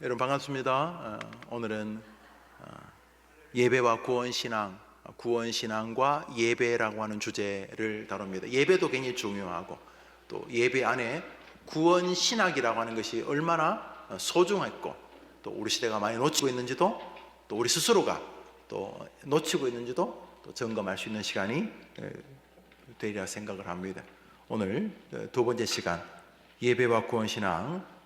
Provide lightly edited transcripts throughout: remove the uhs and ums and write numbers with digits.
여러분 반갑습니다. 오늘은 예배와 구원신앙, 구원신앙과 예배라고 하는 주제를 다룹니다. 예배도 굉장히 중요하고 또 예배 안에 구원신학이라고 하는 것이 얼마나 소중했고 또 우리 시대가 많이 놓치고 있는지도 또 우리 스스로가 또 놓치고 있는지도 또 점검할 수 있는 시간이 되리라 생각을 합니다. 오늘 두 번째 시간 예배와 구원신앙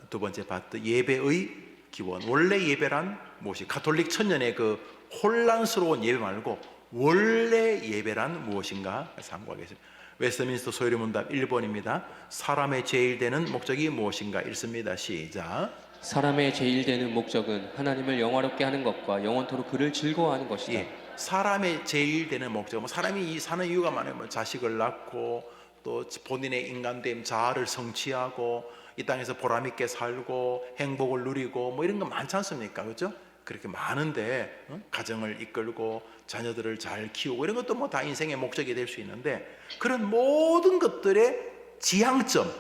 두 번째 파트 예배의 기원. 원래 예배란 무엇이? 가톨릭 천년의 그 혼란스러운 예배 말고 원래 예배란 무엇인가 상고하겠습니다. 웨스트민스터 소요리 문답 1번입니다. 사람의 제일 되는 목적이 무엇인가? 읽습니다. 시작. 사람의 제일 되는 목적은 하나님을 영화롭게 하는 것과 영원토록 그를 즐거워하는 것이다. 예, 사람의 제일 되는 목적, 사람이 사는 이유가 많아요. 자식을 낳고 또 본인의 인간됨 자아를 성취하고 이 땅에서 보람있게 살고 행복을 누리고 이런 거 많지 않습니까? 그렇죠? 그렇게 많은데 가정을 이끌고 자녀들을 잘 키우고 이런 것도 다 인생의 목적이 될 수 있는데, 그런 모든 것들의 지향점,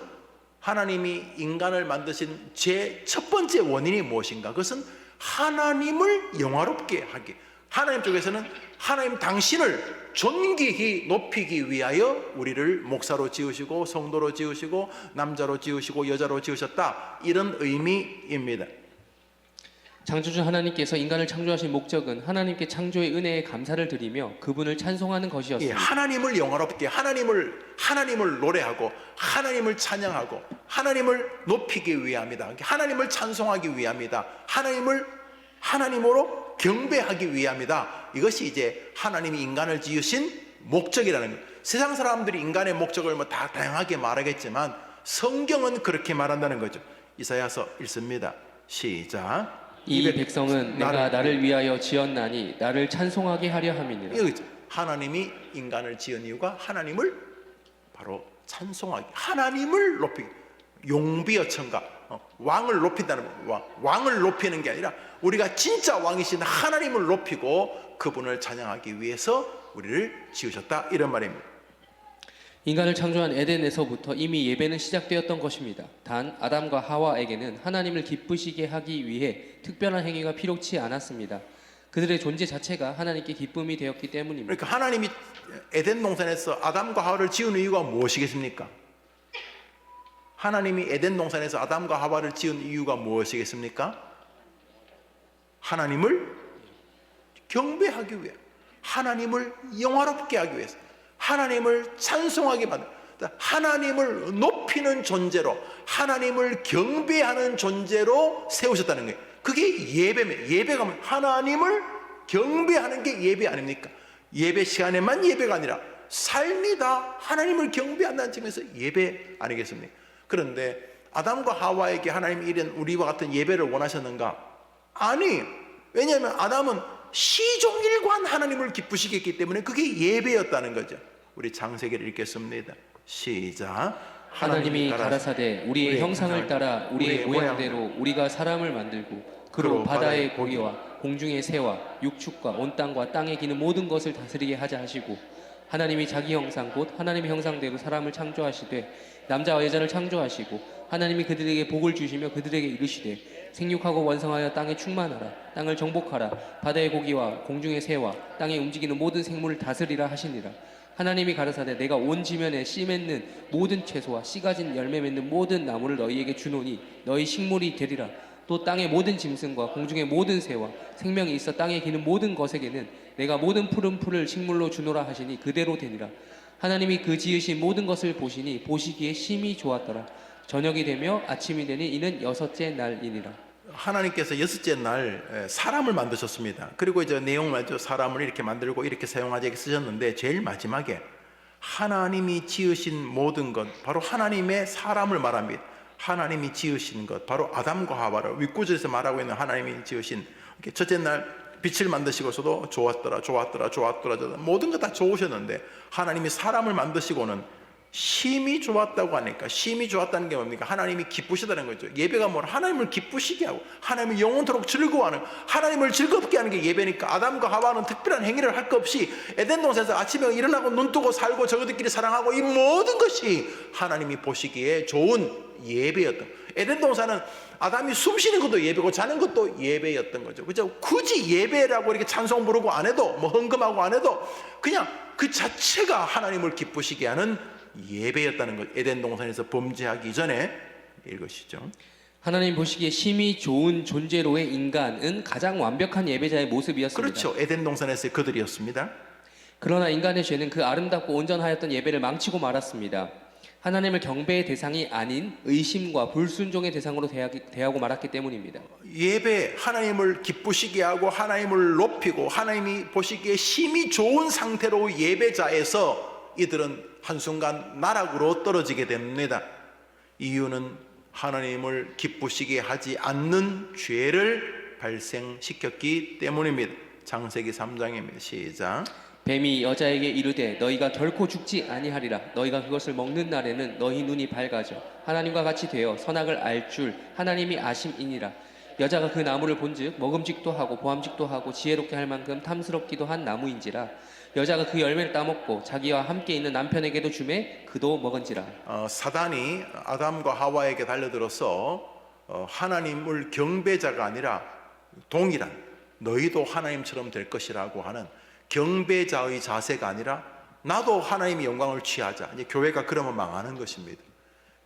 하나님이 인간을 만드신 제 첫 번째 원인이 무엇인가? 그것은 하나님을 영화롭게 하기. 하나님 쪽에서는 하나님 당신을 존귀히 높이기 위하여 우리를 목사로 지으시고 성도로 지으시고 남자로 지으시고 여자로 지으셨다, 이런 의미입니다. 창조주 하나님께서 인간을 창조하신 목적은 하나님께 창조의 은혜에 감사를 드리며 그분을 찬송하는 것이었습니다. 예, 하나님을 영화롭게, 하나님을 노래하고 하나님을 찬양하고 하나님을 높이기 위함이다. 하나님을 찬송하기 위함이다. 하나님으로 경배하기 위함이다. 이것이 이제 하나님이 인간을 지으신 목적이라는 거예요. 세상 사람들이 인간의 목적을 다 다양하게 말하겠지만 성경은 그렇게 말한다는 거죠. 이사야서 읽습니다. 시작. 이 백성은 내가 나를 위하여 지었나니 나를 찬송하게 하려 함이니라. 여기죠. 하나님이 인간을 지은 이유가 하나님을 바로 찬송하기, 하나님을 높이기, 용비어 천가, 왕을 높인다는 거. 왕을 높이는 게 아니라 우리가 진짜 왕이신 하나님을 높이고 그분을 찬양하기 위해서 우리를 지으셨다, 이런 말입니다. 인간을 창조한 에덴에서부터 이미 예배는 시작되었던 것입니다. 단 아담과 하와에게는 하나님을 기쁘시게 하기 위해 특별한 행위가 필요치 않았습니다. 그들의 존재 자체가 하나님께 기쁨이 되었기 때문입니다. 그러니까 하나님이 에덴 동산에서 아담과 하와를 지은 이유가 무엇이겠습니까? 하나님이 에덴 동산에서 아담과 하와를 지은 이유가 무엇이겠습니까? 하나님을 경배하기 위해, 하나님을 영화롭게 하기 위해서, 하나님을 찬송하게 만든, 하나님을 높이는 존재로, 하나님을 경배하는 존재로 세우셨다는 거예요. 그게 예배입니다. 예배가 하나님을 경배하는 게 예배 아닙니까? 예배 시간에만 예배가 아니라 삶이 다 하나님을 경배한다는 점에서 예배 아니겠습니까? 그런데 아담과 하와에게 하나님이 이런 우리와 같은 예배를 원하셨는가? 아니, 왜냐하면 아담은 시종일관 하나님을 기쁘시게 했기 때문에 그게 예배였다는 거죠. 우리 창세기를 읽겠습니다. 시작. 하나님이 가라사대 우리의 형상을 따라 우리의 모양대로 우리가 사람을 만들고 그로 바다의 고기와 공중의 새와 육축과 온 땅과 땅에 기는 모든 것을 다스리게 하자 하시고, 하나님이 자기 형상 곧 하나님의 형상대로 사람을 창조하시되 남자와 여자를 창조하시고 하나님이 그들에게 복을 주시며 그들에게 이르시되 생육하고 원성하여 땅에 충만하라, 땅을 정복하라, 바다의 고기와 공중의 새와 땅에 움직이는 모든 생물을 다스리라 하시니라. 하나님이 가라사대 내가 온 지면에 씨 맺는 모든 채소와 씨 가진 열매 맺는 모든 나무를 너희에게 주노니 너희 식물이 되리라. 또 땅의 모든 짐승과 공중의 모든 새와 생명이 있어 땅에 기는 모든 것에게는 내가 모든 푸른 풀을 식물로 주노라 하시니 그대로 되니라. 하나님이 그 지으신 모든 것을 보시니 보시기에 심히 좋았더라. 저녁이 되며 아침이 되니 이는 여섯째 날이니라. 하나님께서 여섯째 날 사람을 만드셨습니다. 그리고 이제 내용 말죠. 사람을 이렇게 만들고 이렇게 사용하자 이렇게 쓰셨는데, 제일 마지막에 하나님이 지으신 모든 것, 바로 하나님의 사람을 말합니다. 하나님이 지으신 것, 바로 아담과 하와를 윗구절에서 말하고 있는 하나님이 지으신, 첫째 날 빛을 만드시고서도 좋았더라 모든 것 다 좋으셨는데 하나님이 사람을 만드시고는 심히 좋았다고 하니까, 심히 좋았다는 게 뭡니까? 하나님이 기쁘시다는 거죠. 예배가 뭐라? 하나님을 기쁘시게 하고 하나님을 영원토록 즐거워하는, 하나님을 즐겁게 하는 게 예배니까 아담과 하와는 특별한 행위를 할 것 없이 에덴 동산에서 아침에 일어나고 눈 뜨고 살고 저들끼리 사랑하고 이 모든 것이 하나님이 보시기에 좋은 예배였던, 에덴 동산은 아담이 숨 쉬는 것도 예배고 자는 것도 예배였던 거죠. 그죠? 굳이 예배라고 이렇게 찬송 부르고 안 해도 뭐 헌금하고 안 해도 그냥 그 자체가 하나님을 기쁘시게 하는 예배였다는 것. 에덴 동산에서 범죄하기 전에 이것이죠. 하나님 보시기에 심히 좋은 존재로의 인간은 가장 완벽한 예배자의 모습이었습니다. 그렇죠. 에덴 동산에서의 그들이었습니다. 그러나 인간의 죄는 그 아름답고 온전하였던 예배를 망치고 말았습니다. 하나님을 경배의 대상이 아닌 의심과 불순종의 대상으로 대하고 말았기 때문입니다. 예배, 하나님을 기쁘시게 하고 하나님을 높이고 하나님이 보시기에 심히 좋은 상태로 예배자에서 이들은 한순간 나락으로 떨어지게 됩니다. 이유는 하나님을 기쁘시게 하지 않는 죄를 발생시켰기 때문입니다. 창세기 3장입니다. 시작. 뱀이 여자에게 이르되 너희가 결코 죽지 아니하리라. 너희가 그것을 먹는 날에는 너희 눈이 밝아져 하나님과 같이 되어 선악을 알 줄 하나님이 아심이니라. 여자가 그 나무를 본즉 먹음직도 하고 보암직도 하고 지혜롭게 할 만큼 탐스럽기도 한 나무인지라. 여자가 그 열매를 따먹고 자기와 함께 있는 남편에게도 주매 그도 먹은지라. 사단이 아담과 하와에게 달려들어서 하나님을 경배자가 아니라 동일한 너희도 하나님처럼 될 것이라고 하는 경배자의 자세가 아니라 나도 하나님의 영광을 취하자. 이제 교회가 그러면 망하는 것입니다.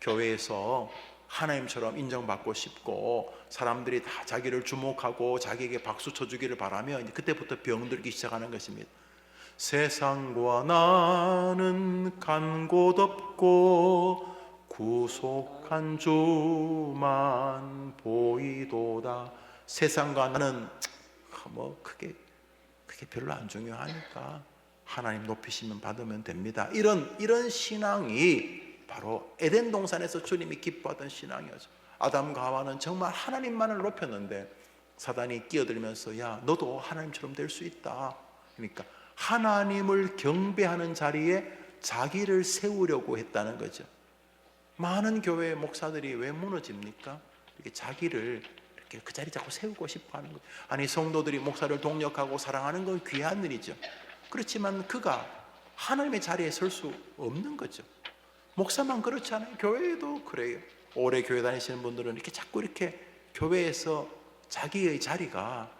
교회에서 하나님처럼 인정받고 싶고 사람들이 다 자기를 주목하고 자기에게 박수 쳐주기를 바라며 이제 그때부터 병들기 시작하는 것입니다. 세상과 나는 간 곳 없고 구속한 주만 보이도다. 세상과 나는 뭐 그게 별로 안 중요하니까 하나님 높이시면 받으면 됩니다. 이런 신앙이 바로 에덴 동산에서 주님이 기뻐하던 신앙이었죠. 아담과 하와는 정말 하나님만을 높였는데 사단이 끼어들면서 야 너도 하나님처럼 될 수 있다. 그러니까 하나님을 경배하는 자리에 자기를 세우려고 했다는 거죠. 많은 교회 목사들이 왜 무너집니까? 이렇게 자기를 이렇게 그 자리 자꾸 세우고 싶어 하는 거예요. 아니 성도들이 목사를 동력하고 사랑하는 건 귀한 일이죠. 그렇지만 그가 하나님의 자리에 설 수 없는 거죠. 목사만 그렇지 않아요. 교회도 그래요. 오래 교회 다니시는 분들은 이렇게 자꾸 이렇게 교회에서 자기의 자리가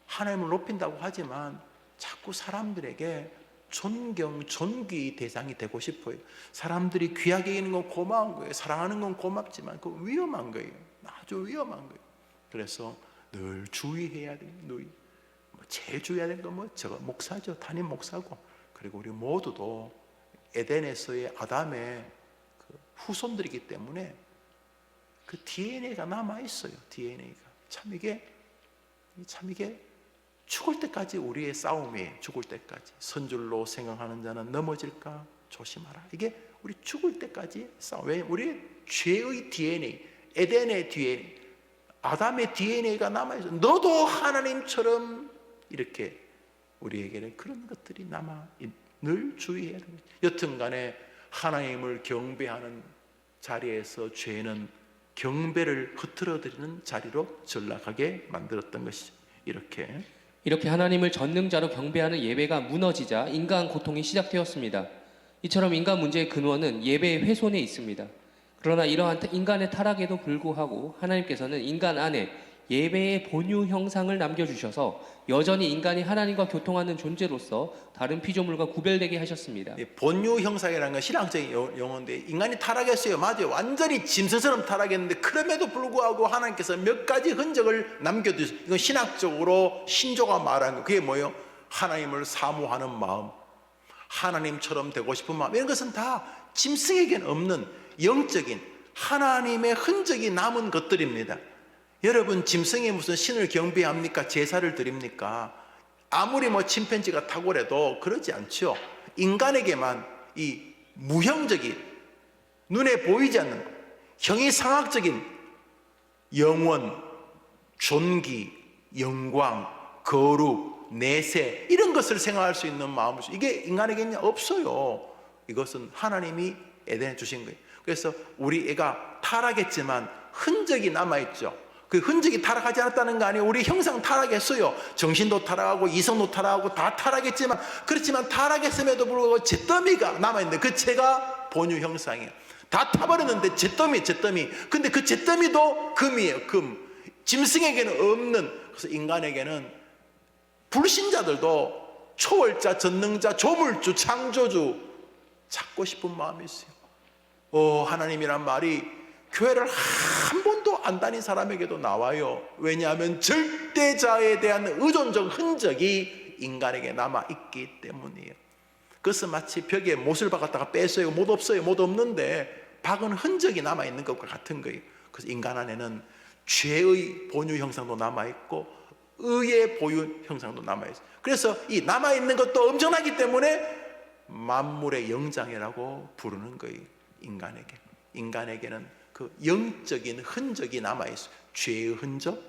하나님을 높인다고 하지만 자꾸 사람들에게 존경, 존귀 대상이 되고 싶어요. 사람들이 귀하게 여기는 건 고마운 거예요. 사랑하는 건 고맙지만 그거 위험한 거예요. 아주 위험한 거예요. 그래서 늘 주의해야 돼요. 늘 제일 주의해야 되는 건 저거 목사죠. 담임 목사고. 그리고 우리 모두도 에덴에서의 아담의 그 후손들이기 때문에 그 DNA가 남아 있어요. DNA가 참 이게 죽을 때까지 우리의 싸움이에요. 죽을 때까지 선줄로 생각하는 자는 넘어질까 조심하라. 이게 우리 죽을 때까지 싸움. 왜? 우리의 죄의 DNA, 에덴의 DNA, 아담의 DNA가 남아있어. 너도 하나님처럼 이렇게 우리에게는 그런 것들이 남아 늘 주의해야 됩니다. 여튼간에 하나님을 경배하는 자리에서 죄는 경배를 흐트러뜨리는 자리로 전락하게 만들었던 것이죠. 이렇게 하나님을 전능자로 경배하는 예배가 무너지자 인간 고통이 시작되었습니다. 이처럼 인간 문제의 근원은 예배의 훼손에 있습니다. 그러나 이러한 인간의 타락에도 불구하고 하나님께서는 인간 안에 예배의 본유 형상을 남겨주셔서 여전히 인간이 하나님과 교통하는 존재로서 다른 피조물과 구별되게 하셨습니다. 본유 형상이라는 건 신앙적인 용어인데 인간이 타락했어요. 맞아요. 완전히 짐승처럼 타락했는데 그럼에도 불구하고 하나님께서 몇 가지 흔적을 남겨두셨어요. 이건 신학적으로 신조가 말하는 거. 그게 뭐예요? 하나님을 사모하는 마음, 하나님처럼 되고 싶은 마음. 이런 것은 다 짐승에게는 없는 영적인 하나님의 흔적이 남은 것들입니다. 여러분 짐승이 무슨 신을 경배합니까? 제사를 드립니까? 아무리 침팬지가 탁월해도 그러지 않죠. 인간에게만 이 무형적인 눈에 보이지 않는 형이상학적인 영원, 존귀, 영광, 거룩, 내세 이런 것을 생각할 수 있는 마음, 이게 인간에게는 없어요. 이것은 하나님이 에덴에 주신 거예요. 그래서 우리 애가 타락했지만 흔적이 남아있죠. 그 흔적이 타락하지 않았다는 거 아니에요. 우리 형상 타락했어요. 정신도 타락하고 이성도 타락하고 다 타락했지만 그렇지만 타락했음에도 불구하고 잿더미가 남아있는데 그 죄가 본유 형상이에요. 다 타버렸는데 잿더미. 근데 그 잿더미도 금이에요. 금. 짐승에게는 없는. 그래서 인간에게는 불신자들도 초월자, 전능자, 조물주, 창조주 찾고 싶은 마음이 있어요. 하나님이란 말이 교회를 한 번도 안 다닌 사람에게도 나와요. 왜냐하면 절대자에 대한 의존적 흔적이 인간에게 남아있기 때문이에요. 그것은 마치 벽에 못을 박았다가 뺐어요. 못 없어요. 못 없는데 박은 흔적이 남아있는 것과 같은 거예요. 그래서 인간 안에는 죄의 본유 형상도 남아있고 의의 보유 형상도 남아있어요. 그래서 이 남아있는 것도 엄청나기 때문에 만물의 영장이라고 부르는 거예요. 인간에게는 그 영적인 흔적이 남아있어요. 죄의 흔적,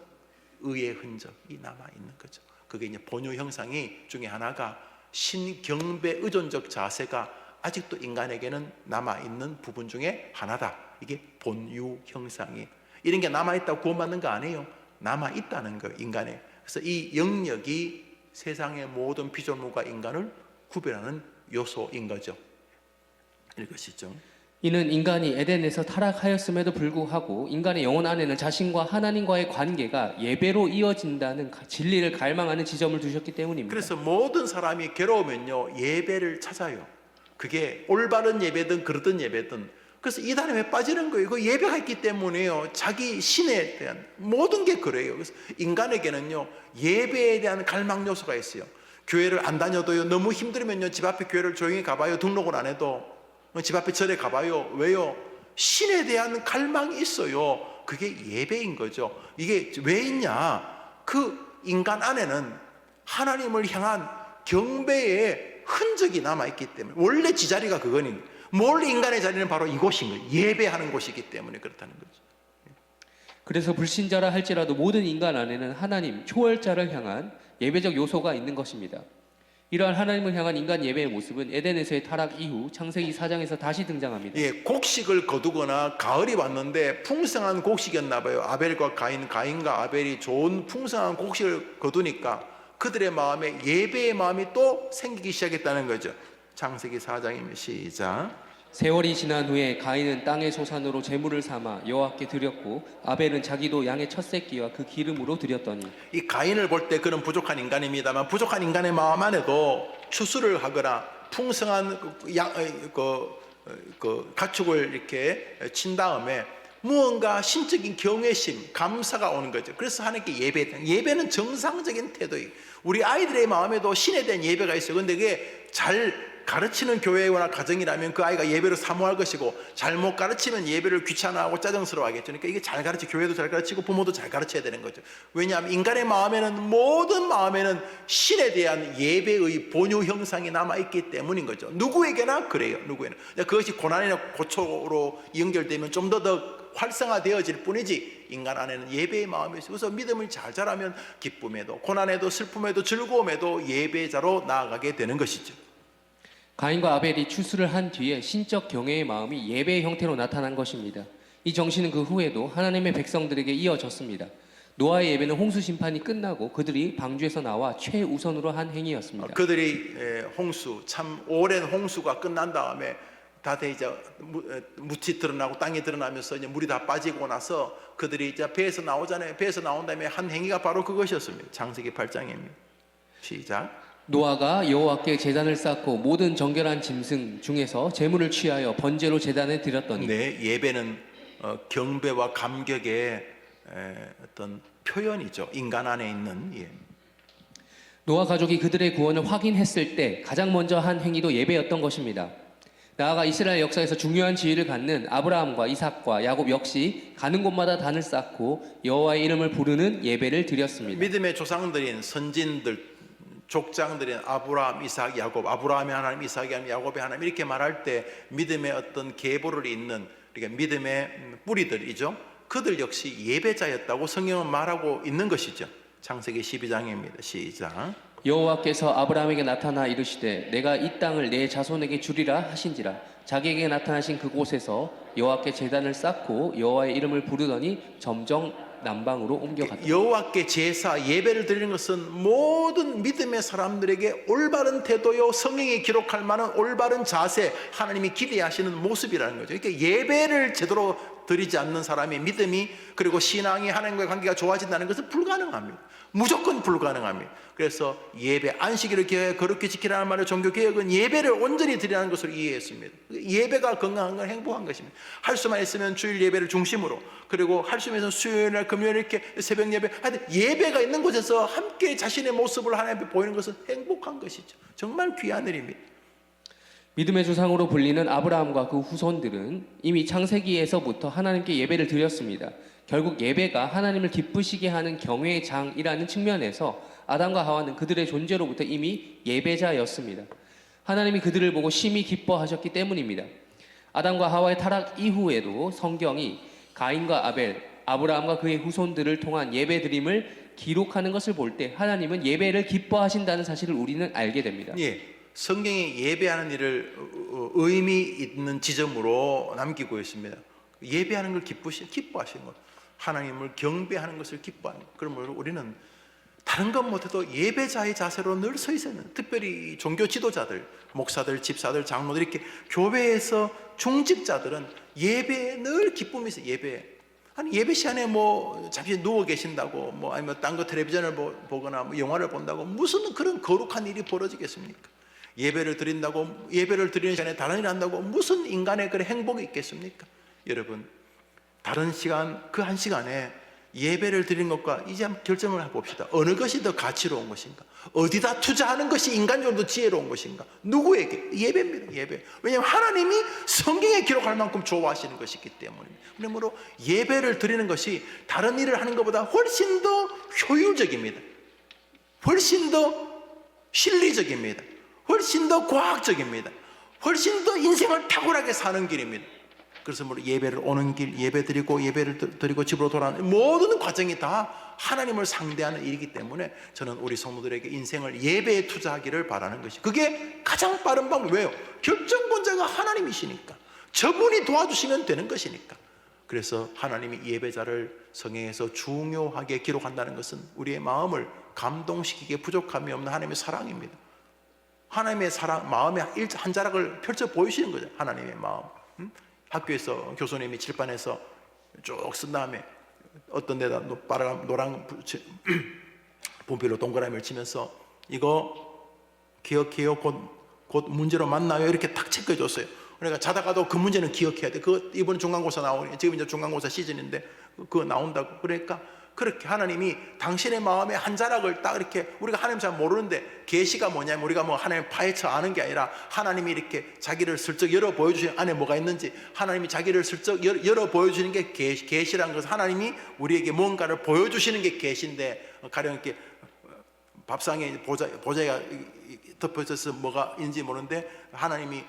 의의 흔적이 남아있는 거죠. 그게 이제 본유 형상이 중에 하나가 신경배 의존적 자세가 아직도 인간에게는 남아있는 부분 중에 하나다. 이게 본유 형상이. 이런 게 남아있다고 구원받는 거 아니에요. 남아있다는 거예요, 인간에. 그래서 이 영역이 세상의 모든 피조물과 인간을 구별하는 요소인 거죠. 읽으시죠. 이는 인간이 에덴에서 타락하였음에도 불구하고 인간의 영혼 안에는 자신과 하나님과의 관계가 예배로 이어진다는 진리를 갈망하는 지점을 두셨기 때문입니다. 그래서 모든 사람이 괴로우면요 예배를 찾아요. 그게 올바른 예배든 그릇된 예배든. 그래서 이단에 빠지는 거예요. 그 예배가 있기 때문에요. 자기 신에 대한 모든 게 그래요. 그래서 인간에게는요 예배에 대한 갈망 요소가 있어요. 교회를 안 다녀도요 너무 힘들면요 집 앞에 교회를 조용히 가봐요. 등록을 안 해도 집 앞에 절에 가봐요. 왜요? 신에 대한 갈망이 있어요. 그게 예배인 거죠. 이게 왜 있냐? 그 인간 안에는 하나님을 향한 경배의 흔적이 남아있기 때문에. 원래 지자리가 그거니. 원래 인간의 자리는 바로 이곳인 거예요. 예배하는 곳이기 때문에 그렇다는 거죠. 그래서 불신자라 할지라도 모든 인간 안에는 하나님, 초월자를 향한 예배적 요소가 있는 것입니다. 이러한 하나님을 향한 인간 예배의 모습은 에덴에서의 타락 이후 창세기 4장에서 다시 등장합니다. 예, 곡식을 거두거나 가을이 왔는데 풍성한 곡식이었나 봐요. 아벨과 가인과 아벨이 좋은 풍성한 곡식을 거두니까 그들의 마음에 예배의 마음이 또 생기기 시작했다는 거죠. 창세기 4장입니다. 시작. 세월이 지난 후에 가인은 땅의 소산으로 제물을 삼아 여호와께 드렸고 아벨은 자기도 양의 첫 새끼와 그 기름으로 드렸더니. 이 가인을 볼 때 그는 부족한 인간입니다만 부족한 인간의 마음 안에도 추수를 하거나 풍성한 가축을 이렇게 친 다음에 무언가 신적인 경외심, 감사가 오는 거죠. 그래서 하나님께 예배는 정상적인 태도예요. 우리 아이들의 마음에도 신에 대한 예배가 있어요. 근데 그게 잘 가르치는 교회나 가정이라면 그 아이가 예배를 사모할 것이고 잘못 가르치면 예배를 귀찮아하고 짜증스러워하겠죠. 그러니까 이게 잘 가르치, 교회도 잘 가르치고 부모도 잘 가르쳐야 되는 거죠. 왜냐하면 인간의 마음에는, 모든 마음에는 신에 대한 예배의 본유 형상이 남아있기 때문인 거죠. 누구에게나 그래요. 누구에나. 그것이 고난이나 고초로 연결되면 좀 더 활성화되어질 뿐이지 인간 안에는 예배의 마음이 있어요. 그래서 믿음을 잘 자라면 기쁨에도 고난에도 슬픔에도 즐거움에도 예배자로 나아가게 되는 것이죠. 가인과 아벨이 추수를 한 뒤에 신적 경외의 마음이 예배의 형태로 나타난 것입니다. 이 정신은 그 후에도 하나님의 백성들에게 이어졌습니다. 노아의 예배는 홍수 심판이 끝나고 그들이 방주에서 나와 최우선으로 한 행위였습니다. 그들이 홍수, 참 오랜 홍수가 끝난 다음에 다들 이제 묻이 드러나고 땅이 드러나면서 이제 물이 다 빠지고 나서 그들이 이제 배에서 나오잖아요. 배에서 나온 다음에 한 행위가 바로 그것이었습니다. 창세기 8장입니다. 시작. 노아가 여호와께 제단을 쌓고 모든 정결한 짐승 중에서 제물을 취하여 번제로 제단에 드렸더니. 네, 예배는 경배와 감격의 어떤 표현이죠. 인간 안에 있는. 예. 노아 가족이 그들의 구원을 확인했을 때 가장 먼저 한 행위도 예배였던 것입니다. 나아가 이스라엘 역사에서 중요한 지위를 갖는 아브라함과 이삭과 야곱 역시 가는 곳마다 단을 쌓고 여호와의 이름을 부르는 예배를 드렸습니다. 믿음의 조상들인 선진들, 족장들인 아브라함, 이삭, 야곱, 아브라함의 하나님, 이삭의 하나님, 야곱의 하나님 이렇게 말할 때 믿음의 어떤 계보를 잇는, 그러니까 믿음의 뿌리들이죠. 그들 역시 예배자였다고 성경은 말하고 있는 것이죠. 창세기 12장입니다. 시작. 여호와께서 아브라함에게 나타나 이르시되 내가 이 땅을 내 자손에게 주리라 하신지라. 자기에게 나타나신 그곳에서 여호와께 제단을 쌓고 여호와의 이름을 부르더니 점점 남방으로 옮겨갔다. 여호와께 제사 예배를 드리는 것은 모든 믿음의 사람들에게 올바른 태도요, 성경에 기록할 만한 올바른 자세, 하나님이 기대하시는 모습이라는 거죠. 그러니까 예배를 제대로 드리지 않는 사람의 믿음이, 그리고 신앙이 하나님과의 관계가 좋아진다는 것은 불가능합니다. 무조건 불가능합니다. 그래서 예배, 안식일을 거룩히 지키라는 말의 종교개혁은 예배를 온전히 드리라는 것을 이해했습니다. 예배가 건강한 건 행복한 것입니다. 할 수만 있으면 주일 예배를 중심으로, 그리고 할 수만 있으면 수요일날 금요일 이렇게 새벽 예배, 하여튼 예배가 있는 곳에서 함께 자신의 모습을 하나님 앞에 보이는 것은 행복한 것이죠. 정말 귀한 일입니다. 믿음의 조상으로 불리는 아브라함과 그 후손들은 이미 창세기에서부터 하나님께 예배를 드렸습니다. 결국 예배가 하나님을 기쁘시게 하는 경외의 장이라는 측면에서 아담과 하와는 그들의 존재로부터 이미 예배자였습니다. 하나님이 그들을 보고 심히 기뻐하셨기 때문입니다. 아담과 하와의 타락 이후에도 성경이 가인과 아벨, 아브라함과 그의 후손들을 통한 예배드림을 기록하는 것을 볼 때 하나님은 예배를 기뻐하신다는 사실을 우리는 알게 됩니다. 예, 성경에 예배하는 일을 의미 있는 지점으로 남기고 있습니다. 예배하는 걸 기뻐하시는 것, 하나님을 경배하는 것을 기뻐하는 것. 그러므로 우리는 다른 것 못해도 예배자의 자세로 늘 서 있어야 합니다. 특별히 종교 지도자들, 목사들, 집사들, 장로들, 이렇게 교회에서 중직자들은 예배에 늘 기쁨이 있어요. 아니 예배 시간에 뭐 잠시 누워 계신다고, 뭐 아니면 딴 거 텔레비전을 보거나 뭐 영화를 본다고 무슨 그런 거룩한 일이 벌어지겠습니까? 예배를 드린다고, 예배를 드리는 시간에 다른 일 한다고 무슨 인간의 그런 행복이 있겠습니까? 여러분, 다른 시간, 그 한 시간에 예배를 드리는 것과 이제 한번 결정을 해봅시다. 어느 것이 더 가치로운 것인가? 어디다 투자하는 것이 인간적으로 지혜로운 것인가? 누구에게? 예배입니다. 예배. 왜냐하면 하나님이 성경에 기록할 만큼 좋아하시는 것이기 때문입니다. 그러므로 예배를 드리는 것이 다른 일을 하는 것보다 훨씬 더 효율적입니다. 훨씬 더 실리적입니다. 훨씬 더 과학적입니다. 훨씬 더 인생을 탁월하게 사는 길입니다. 그래서 뭐 예배를 오는 길, 예배 드리고 예배를 드리고 집으로 돌아오는 모든 과정이 다 하나님을 상대하는 일이기 때문에 저는 우리 성도들에게 인생을 예배에 투자하기를 바라는 것이, 그게 가장 빠른 방법. 왜요? 결정권자가 하나님이시니까, 저분이 도와주시면 되는 것이니까. 그래서 하나님이 예배자를 성경에서 중요하게 기록한다는 것은 우리의 마음을 감동시키기에 부족함이 없는 하나님의 사랑입니다. 하나님의 사랑, 마음의 한 자락을 펼쳐 보이시는 거죠. 하나님의 마음. 학교에서 교수님이 칠판에서 쭉 쓴 다음에 어떤 데다 노랑 분필로 동그라미를 치면서 이거 기억해요, 곧 문제로 만나요, 이렇게 딱 체크해 줬어요. 그러니까 자다가도 그 문제는 기억해야 돼. 이번 중간고사 나오니, 지금 이제 중간고사 시즌인데 그거 나온다고. 그러니까 그렇게 하나님이 당신의 마음의 한 자락을 딱 이렇게, 우리가 하나님 잘 모르는데 계시가 뭐냐면 우리가 뭐 하나님 파헤쳐 아는 게 아니라 하나님이 이렇게 자기를 슬쩍 열어 보여주시는, 안에 뭐가 있는지 하나님이 자기를 슬쩍 열어 보여주시는 게 계시라는 것은, 하나님이 우리에게 뭔가를 보여주시는 게 계시인데, 가령 이렇게 밥상에 보자기가 덮여져서 뭐가 있는지 모르는데 하나님이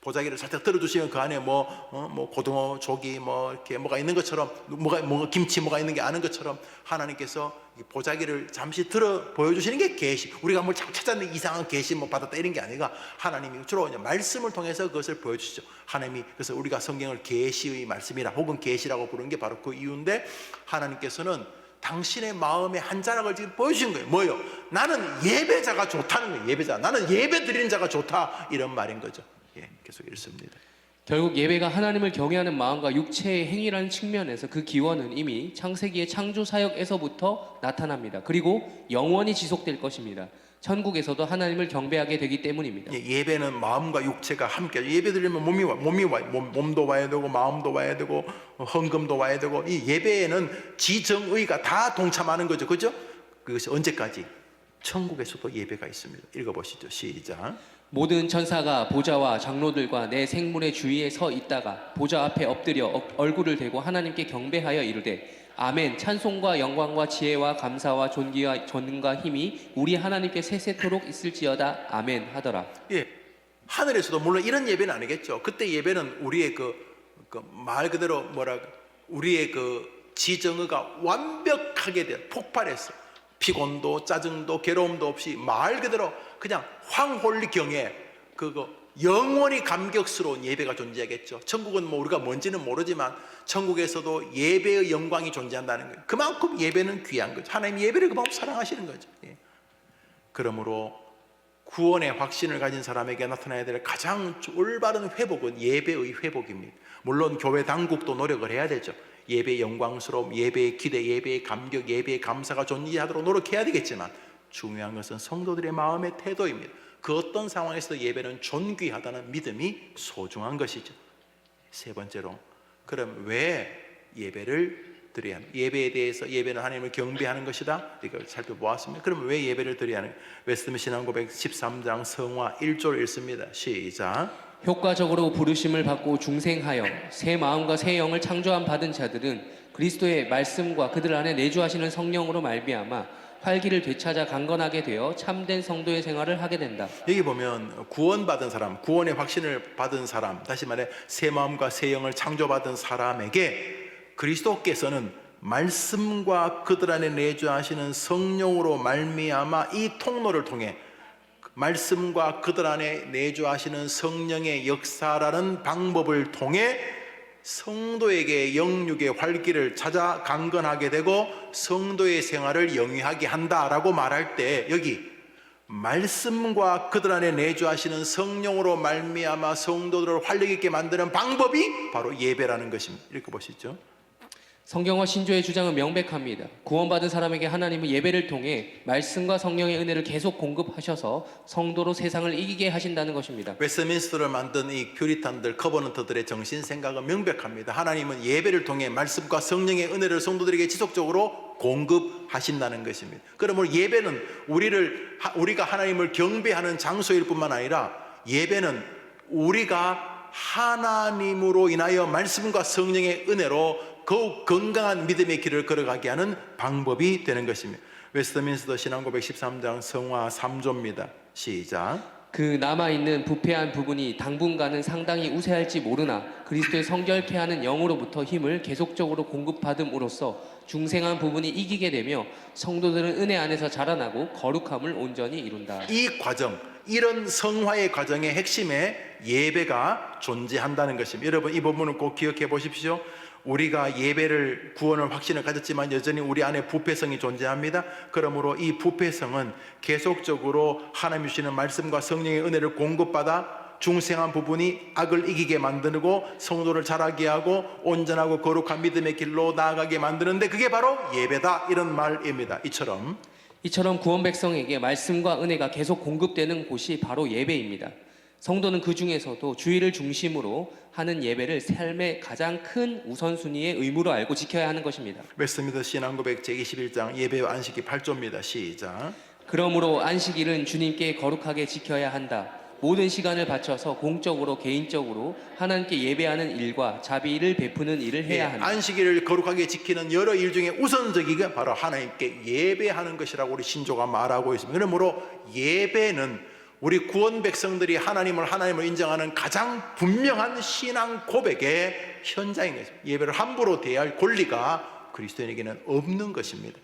보자기를 살짝 들어주시면 그 안에 뭐 고등어, 조기 뭐 이렇게 뭐가 있는 것처럼, 뭐가 김치 뭐가 있는 게 아는 것처럼 하나님께서 보자기를 잠시 들어 보여주시는 게 계시. 우리가 뭘 찾았는데 이상한 계시 뭐 받았다 이런 게 아니라 하나님이 주로 이제 말씀을 통해서 그것을 보여주시죠. 하나님이, 그래서 우리가 성경을 계시의 말씀이라 혹은 계시라고 부르는 게 바로 그 이유인데, 하나님께서는 당신의 마음의 한 자락을 지금 보여주신 거예요. 뭐예요? 나는 예배자가 좋다는 거예요. 예배자. 나는 예배 드리는 자가 좋다, 이런 말인 거죠. 예, 계속 읽습니다. 결국 예배가 하나님을 경외하는 마음과 육체의 행위라는 측면에서 그 기원은 이미 창세기의 창조 사역에서부터 나타납니다. 그리고 영원히 지속될 것입니다. 천국에서도 하나님을 경배하게 되기 때문입니다. 예, 예배는 마음과 육체가 함께, 예배 드리면 몸도 와야 되고 마음도 와야 되고 헌금도 와야 되고, 이 예배에는 지정의가 다 동참하는 거죠. 그죠? 그것이 언제까지? 천국에서도 예배가 있습니다. 읽어보시죠. 시작. 모든 천사가 보좌와 장로들과 내 생물의 주위에 서 있다가 보좌 앞에 엎드려 얼굴을 대고 하나님께 경배하여 이르되 아멘, 찬송과 영광과 지혜와 감사와 존귀와 전능과 힘이 우리 하나님께 세세토록 있을지어다 아멘 하더라. 예, 하늘에서도 물론 이런 예배는 아니겠죠. 그때 예배는 우리의 말 그대로 우리의 지정의가 완벽하게 돼 폭발했어. 피곤도 짜증도 괴로움도 없이 말 그대로 그냥 황홀리 경에 영원히 감격스러운 예배가 존재하겠죠. 천국은 뭐 우리가 뭔지는 모르지만 천국에서도 예배의 영광이 존재한다는 거예요. 그만큼 예배는 귀한 거죠. 하나님 예배를 그만큼 사랑하시는 거죠. 예. 그러므로 구원의 확신을 가진 사람에게 나타나야 될 가장 올바른 회복은 예배의 회복입니다. 물론 교회 당국도 노력을 해야 되죠. 예배의 영광스러움, 예배의 기대, 예배의 감격, 예배의 감사가 존재하도록 노력해야 되겠지만 중요한 것은 성도들의 마음의 태도입니다. 그 어떤 상황에서도 예배는 존귀하다는 믿음이 소중한 것이죠. 세 번째로, 그럼 왜 예배를 드려야 합니까? 예배에 대해서 예배는 하나님을 경배하는 것이다, 이걸 살펴보았습니다. 그럼 왜 예배를 드려야 하는가? 웨스트민스터 신앙고백 13장 성화 1절 읽습니다. 시작. 효과적으로 부르심을 받고 중생하여 새 마음과 새 영을 창조함 받은 자들은 그리스도의 말씀과 그들 안에 내주하시는 성령으로 말미암아 활기를 되찾아 강건하게 되어 참된 성도의 생활을 하게 된다. 여기 보면 구원받은 사람, 구원의 확신을 받은 사람, 다시 말해 새 마음과 새 영을 창조받은 사람에게 그리스도께서는 말씀과 그들 안에 내주하시는 성령으로 말미암아 이 통로를 통해 말씀과 그들 안에 내주하시는 성령의 역사라는 방법을 통해 성도에게 영육의 활기를 찾아 강건하게 되고 성도의 생활을 영위하게 한다라고 말할 때, 여기 말씀과 그들 안에 내주하시는 성령으로 말미암아 성도들을 활력 있게 만드는 방법이 바로 예배라는 것입니다. 이렇게 보시죠. 성경과 신조의 주장은 명백합니다. 구원받은 사람에게 하나님은 예배를 통해 말씀과 성령의 은혜를 계속 공급하셔서 성도로 세상을 이기게 하신다는 것입니다. 웨스트민스터를 만든 이 퓨리탄들, 커버넌트들의 정신 생각은 명백합니다. 하나님은 예배를 통해 말씀과 성령의 은혜를 성도들에게 지속적으로 공급하신다는 것입니다. 그러므로 예배는 우리가 하나님을 경배하는 장소일 뿐만 아니라 예배는 우리가 하나님으로 인하여 말씀과 성령의 은혜로 더욱 건강한 믿음의 길을 걸어가게 하는 방법이 되는 것입니다. 웨스트민스터 신앙고백 13장 성화 3조입니다. 시작. 그 남아있는 부패한 부분이 당분간은 상당히 우세할지 모르나 그리스도의 성결케 하는 영으로부터 힘을 계속적으로 공급받음으로써 중생한 부분이 이기게 되며 성도들은 은혜 안에서 자라나고 거룩함을 온전히 이룬다. 이 과정, 이런 성화의 과정의 핵심에 예배가 존재한다는 것입니다. 여러분, 이 부분을 꼭 기억해 보십시오. 우리가 예배를, 구원을, 확신을 가졌지만 여전히 우리 안에 부패성이 존재합니다. 그러므로 이 부패성은 계속적으로 하나님 주시는 말씀과 성령의 은혜를 공급받아 중생한 부분이 악을 이기게 만들고 성도를 자라게 하고 온전하고 거룩한 믿음의 길로 나아가게 만드는데 그게 바로 예배다, 이런 말입니다. 이처럼 구원 백성에게 말씀과 은혜가 계속 공급되는 곳이 바로 예배입니다. 성도는 그 중에서도 주의를 중심으로 하는 예배를 삶의 가장 큰 우선순위의 의무로 알고 지켜야 하는 것입니다. 웨스트민스터 신앙고백 제21장 예배와 안식이 8조입니다. 시작. 그러므로 안식일은 주님께 거룩하게 지켜야 한다. 모든 시간을 바쳐서 공적으로 개인적으로 하나님께 예배하는 일과 자비를 베푸는 일을 해야 한다. 안식일을 거룩하게 지키는 여러 일 중에 우선적이가 바로 하나님께 예배하는 것이라고 우리 신조가 말하고 있습니다. 그러므로 예배는 우리 구원 백성들이 하나님을 인정하는 가장 분명한 신앙 고백의 현장인 것입니다. 예배를 함부로 대할 권리가 그리스도인에게는 없는 것입니다.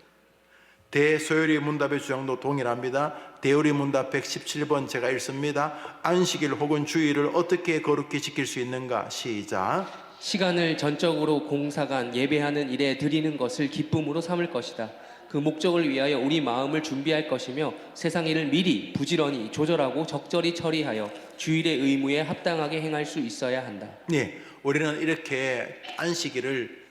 대소요리 문답의 주장도 동일합니다. 대요리 문답 117번 제가 읽습니다. 안식일 혹은 주일을 어떻게 거룩히 지킬 수 있는가? 시작. 시간을 전적으로 공사간 예배하는 일에 드리는 것을 기쁨으로 삼을 것이다. 그 목적을 위하여 우리 마음을 준비할 것이며 세상 일을 미리 부지런히 조절하고 적절히 처리하여 주일의 의무에 합당하게 행할 수 있어야 한다. 네, 우리는 이렇게 안식일을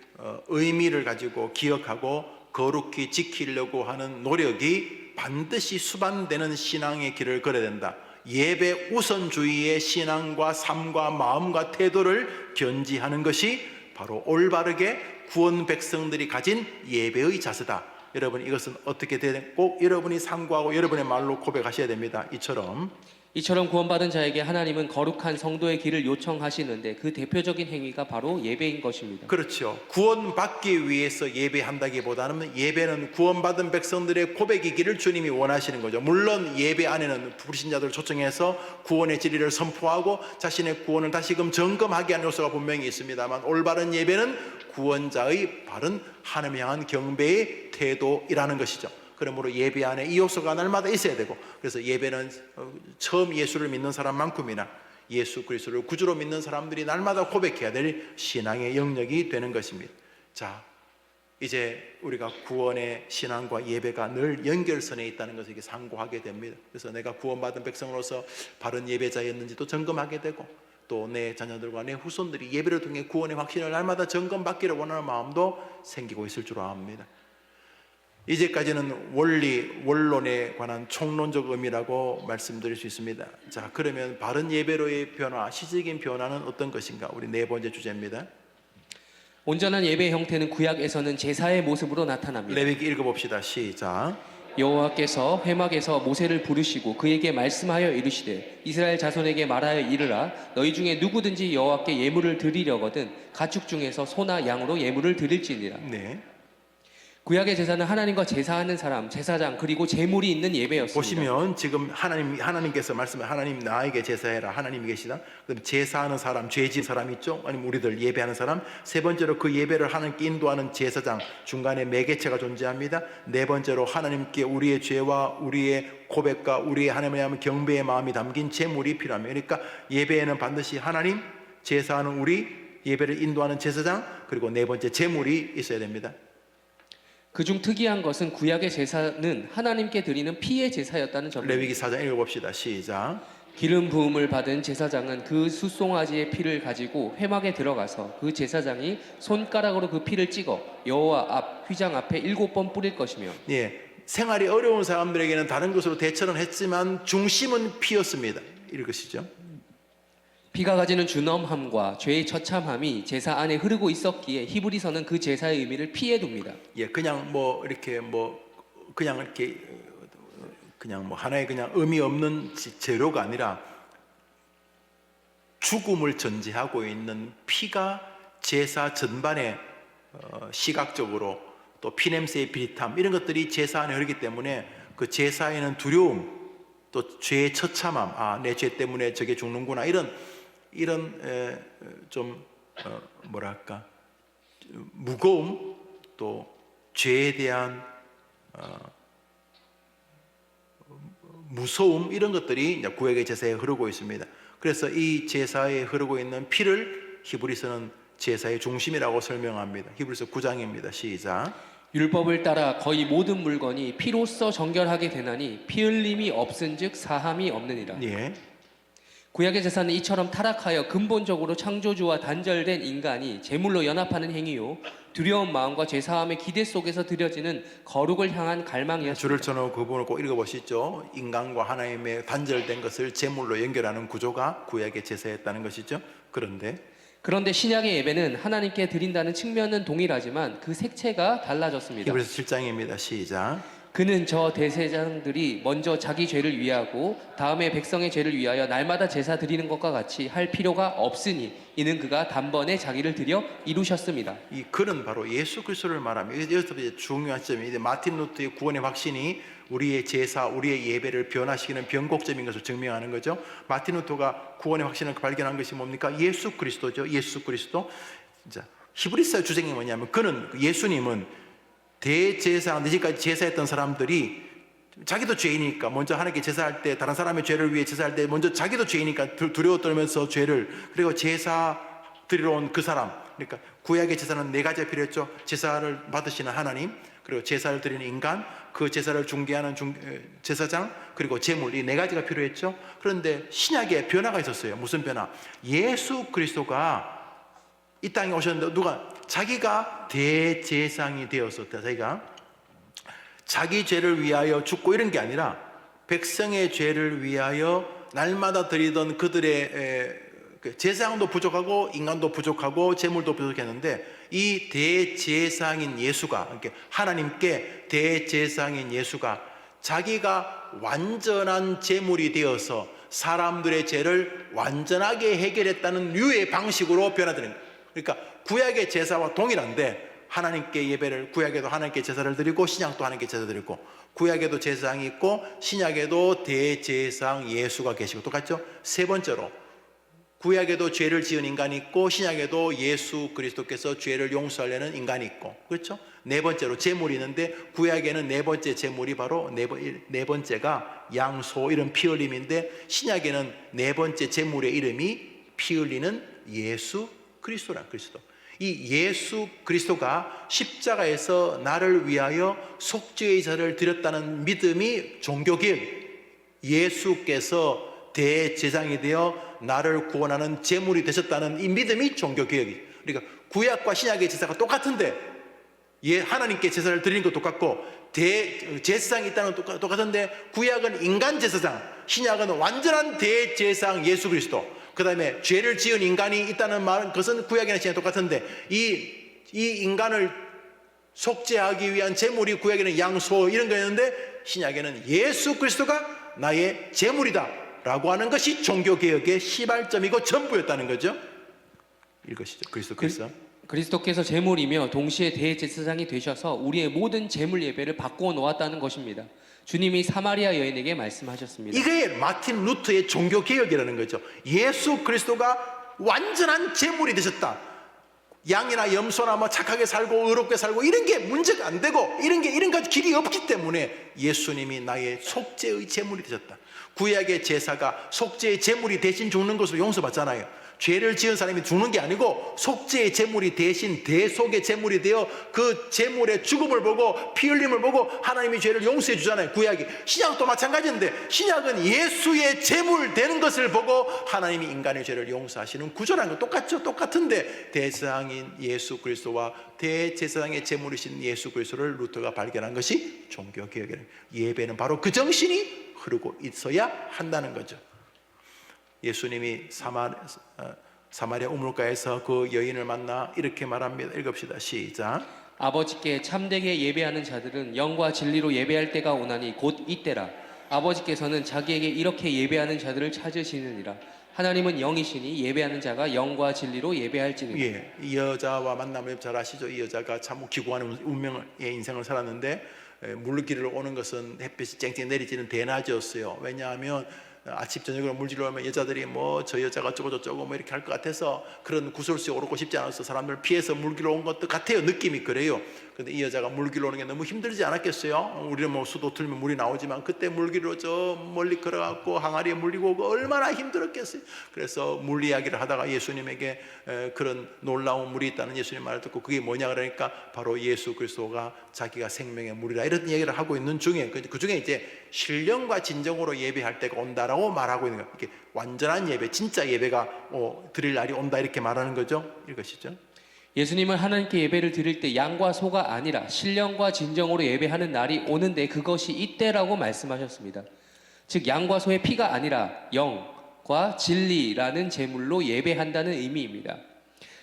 의미를 가지고 기억하고 거룩히 지키려고 하는 노력이 반드시 수반되는 신앙의 길을 걸어야 된다. 예배 우선주의의 신앙과 삶과 마음과 태도를 견지하는 것이 바로 올바르게 구원 백성들이 가진 예배의 자세다. 여러분, 이것은 어떻게 되든 꼭 여러분이 상고하고 여러분의 말로 고백하셔야 됩니다. 이처럼 구원받은 자에게 하나님은 거룩한 성도의 길을 요청하시는데 그 대표적인 행위가 바로 예배인 것입니다. 그렇죠. 구원받기 위해서 예배한다기보다는 예배는 구원받은 백성들의 고백이기를 주님이 원하시는 거죠. 물론 예배 안에는 불신자들을 초청해서 구원의 진리를 선포하고 자신의 구원을 다시금 점검하게 하는 요소가 분명히 있습니다만, 올바른 예배는 구원자의 바른 하나님 향한 경배의 태도이라는 것이죠. 그러므로 예배 안에 이 요소가 날마다 있어야 되고, 그래서 예배는 처음 예수를 믿는 사람만큼이나 예수 그리스도를 구주로 믿는 사람들이 날마다 고백해야 될 신앙의 영역이 되는 것입니다. 자, 이제 우리가 구원의 신앙과 예배가 늘 연결선에 있다는 것을 이렇게 상고하게 됩니다. 그래서 내가 구원받은 백성으로서 바른 예배자였는지도 점검하게 되고, 또 내 자녀들과 내 후손들이 예배를 통해 구원의 확신을 날마다 점검받기를 원하는 마음도 생기고 있을 줄 압니다. 이제까지는 원론에 관한 총론적 의미라고 말씀드릴 수 있습니다. 자, 그러면 바른 예배로의 변화, 시적인 변화는 어떤 것인가? 우리 네 번째 주제입니다. 온전한 예배 형태는 구약에서는 제사의 모습으로 나타납니다. 레위기 읽어봅시다. 시작. 여호와께서 회막에서 모세를 부르시고 그에게 말씀하여 이르시되 이스라엘 자손에게 말하여 이르라 너희 중에 누구든지 여호와께 예물을 드리려거든 가축 중에서 소나 양으로 예물을 드릴지니라. 네. 구약의 제사는 하나님과 제사하는 사람, 제사장 그리고 제물이 있는 예배였습니다. 보시면 지금 하나님께서 말씀해 하나님 나에게 제사해라 하나님이 계시다. 그럼 제사하는 사람, 죄진 사람 있죠? 아니면 우리들 예배하는 사람. 세 번째로 그 예배를 하나님께 인도하는 제사장, 중간에 매개체가 존재합니다. 네 번째로 하나님께 우리의 죄와 우리의 고백과 우리의 하나님에 대한 경배의 마음이 담긴 제물이 필요합니다. 그러니까 예배에는 반드시 하나님, 제사하는 우리, 예배를 인도하는 제사장, 그리고 네 번째 제물이 있어야 됩니다. 그중 특이한 것은 구약의 제사는 하나님께 드리는 피의 제사였다는 점입니다. 레위기 4장 읽어봅시다. 시작. 기름 부음을 받은 제사장은 그 숫송아지의 피를 가지고 회막에 들어가서 그 제사장이 손가락으로 그 피를 찍어 여호와 앞 휘장 앞에 7번 뿌릴 것이며. 예, 생활이 어려운 사람들에게는 다른 것으로 대처는 했지만 중심은 피였습니다. 이것이죠. 피가 가지는 준엄함과 죄의 처참함이 제사 안에 흐르고 있었기에 히브리서는 그 제사의 의미를 피에 둡니다. 예, 그냥 하나의 그냥 의미 없는 재료가 아니라 죽음을 전제하고 있는 피가 제사 전반에 시각적으로 또 피냄새의 비릿함 이런 것들이 제사 안에 흐르기 때문에 그 제사에는 두려움 또 죄의 처참함, 내 죄 때문에 저게 죽는구나 이런 좀 무거움 또 죄에 대한 무서움 이런 것들이 구약의 제사에 흐르고 있습니다. 그래서 이 제사에 흐르고 있는 피를 히브리서는 제사의 중심이라고 설명합니다. 히브리서 9장입니다. 시작. 율법을 따라 거의 모든 물건이 피로써 정결하게 되나니 피 흘림이 없은즉 사함이 없느니라. 예. 구약의 제사는 이처럼 타락하여 근본적으로 창조주와 단절된 인간이 제물로 연합하는 행위요 두려운 마음과 죄사함의 기대 속에서 드려지는 거룩을 향한 갈망이었습니다. 줄을 쳐놓고 그 부분을 꼭 읽어보시죠. 인간과 하나님의 단절된 것을 제물로 연결하는 구조가 구약의 제사였다는 것이죠. 그런데 신약의 예배는 하나님께 드린다는 측면은 동일하지만 그 색채가 달라졌습니다. 히브리서 7장입니다. 시작. 그는 저 대제사장들이 먼저 자기 죄를 위하고 다음에 백성의 죄를 위하여 날마다 제사 드리는 것과 같이 할 필요가 없으니 이는 그가 단번에 자기를 드려 이루셨습니다. 이 글은 바로 예수 그리스도를 말합니다. 여기서 이제 중요한 점이 이제 마틴 루터의 구원의 확신이 우리의 제사, 우리의 예배를 변화시키는 변곡점인 것을 증명하는 거죠. 마틴 루터가 구원의 확신을 발견한 것이 뭡니까? 예수 그리스도죠. 예수 그리스도. 자, 히브리서 주장이 뭐냐면 예수님은 대제사장, 이제까지 제사했던 사람들이 자기도 죄이니까 먼저 하나님께 제사할 때 다른 사람의 죄를 위해 제사할 때 먼저 자기도 죄이니까 두려워 떨면서 죄를 그리고 제사 드리러 온 그 사람 그러니까 구약의 제사는 네 가지가 필요했죠. 제사를 받으시는 하나님 그리고 제사를 드리는 인간 그 제사를 중개하는 제사장 그리고 제물 이 네 가지가 필요했죠. 그런데 신약에 변화가 있었어요. 무슨 변화? 예수 그리스도가 이 땅에 오셨는데 자기가 대제사장이 되었었다. 자기 죄를 위하여 죽고 이런 게 아니라 백성의 죄를 위하여 날마다 드리던 그들의 제사장도 부족하고 인간도 부족하고 제물도 부족했는데 이 대제사장인 예수가 하나님께 대제사장인 예수가 자기가 완전한 제물이 되어서 사람들의 죄를 완전하게 해결했다는 류의 방식으로 변화되는 거예요. 그러니까 구약의 제사와 동일한데 하나님께 예배를 구약에도 하나님께 제사를 드리고 신약도 하나님께 제사 드리고 구약에도 제사장이 있고 신약에도 대제사장 예수가 계시고 똑같죠. 세 번째로 구약에도 죄를 지은 인간이 있고 신약에도 예수 그리스도께서 죄를 용서하려는 인간이 있고, 그렇죠? 네 번째로 제물이 있는데 구약에는 네 번째 제물이 바로 네 번째가 양소 이런 피 흘림인데, 신약에는 네 번째 제물의 이름이 피 흘리는 예수 그리스도란 그리스도. 이 예수 그리스도가 십자가에서 나를 위하여 속죄의 제사를 드렸다는 믿음이 종교개혁. 예수께서 대제사장이 되어 나를 구원하는 제물이 되셨다는 이 믿음이 종교개혁이. 그러니까 구약과 신약의 제사가 똑같은데, 하나님께 제사를 드리는 것도 똑같고 대제사장이 있다는 것도 똑같은데, 구약은 인간 제사장, 신약은 완전한 대제사장 예수 그리스도. 그 다음에 죄를 지은 인간이 있다는 말은, 그것은 구약이나 신약 똑같은데, 이 인간을 속죄하기 위한 제물이 구약에는 양소 이런 거였는데, 신약에는 예수 그리스도가 나의 제물이다 라고 하는 것이 종교개혁의 시발점이고 전부였다는 거죠. 이것이죠. 그리스도께서 그리스도께서 제물이며 동시에 대제사장이 되셔서 우리의 모든 제물 예배를 바꾸어 놓았다는 것입니다. 주님이 사마리아 여인에게 말씀하셨습니다. 이게 마틴 루터의 종교개혁이라는 거죠. 예수 그리스도가 완전한 제물이 되셨다. 양이나 염소나 뭐 착하게 살고 의롭게 살고 이런 게 문제가 안 되고 이런 가지 길이 없기 때문에 예수님이 나의 속죄의 제물이 되셨다. 구약의 제사가 속죄의 제물이 대신 죽는 것으로 용서받잖아요. 죄를 지은 사람이 죽는 게 아니고 속죄의 제물이 대신 대속의 제물이 되어 그 제물의 죽음을 보고 피 흘림을 보고 하나님이 죄를 용서해 주잖아요. 구약이. 신약도 마찬가지인데, 신약은 예수의 제물 되는 것을 보고 하나님이 인간의 죄를 용서하시는 구조라는 거 똑같죠. 똑같은데 대제사장인 예수 그리스도와 대제사장의 제물이신 예수 그리스도를 루터가 발견한 것이 종교개혁이라는, 예배는 바로 그 정신이 흐르고 있어야 한다는 거죠. 예수님이 사마리아 우물가에서 그 여인을 만나 이렇게 말합니다. 읽읍시다. 시작. 아버지께 참되게 예배하는 자들은 영과 진리로 예배할 때가 오나니 곧 이때라. 아버지께서는 자기에게 이렇게 예배하는 자들을 찾으시느니라. 하나님은 영이시니 예배하는 자가 영과 진리로 예배할지니라. 예, 이 여자와 만나면 잘 아시죠? 이 여자가 참 기구한 운명의 인생을 살았는데, 물길을 오는 것은 햇빛이 쨍쨍 내리지는 대낮이었어요. 왜냐하면 아침 저녁으로 물질러 오면 여자들이 뭐 저 여자가 어쩌고 저쩌고 뭐 이렇게 할 것 같아서 그런 구설수에 오르고 싶지 않아서 사람들 피해서 물길로 온 것도 같아요. 느낌이 그래요. 근데 이 여자가 물길로 오는 게 너무 힘들지 않았겠어요? 우리는 뭐 수도 틀면 물이 나오지만 그때 물길로 저 멀리 걸어갖고 항아리에 물리고 오고 얼마나 힘들었겠어요. 그래서 물 이야기를 하다가 예수님에게 그런 놀라운 물이 있다는 예수님 말을 듣고 그게 뭐냐 그러니까 바로 예수 그리스도가 자기가 생명의 물이라 이런 얘기를 하고 있는 중에, 그 중에 이제 신령과 진정으로 예배할 때가 온다라고 말하고 있는 거예요. 이게 완전한 예배, 진짜 예배가 드릴 날이 온다 이렇게 말하는 거죠. 이것이죠. 예수님은 하나님께 예배를 드릴 때 양과 소가 아니라 신령과 진정으로 예배하는 날이 오는데 그것이 이때라고 말씀하셨습니다. 즉 양과 소의 피가 아니라 영과 진리라는 제물로 예배한다는 의미입니다.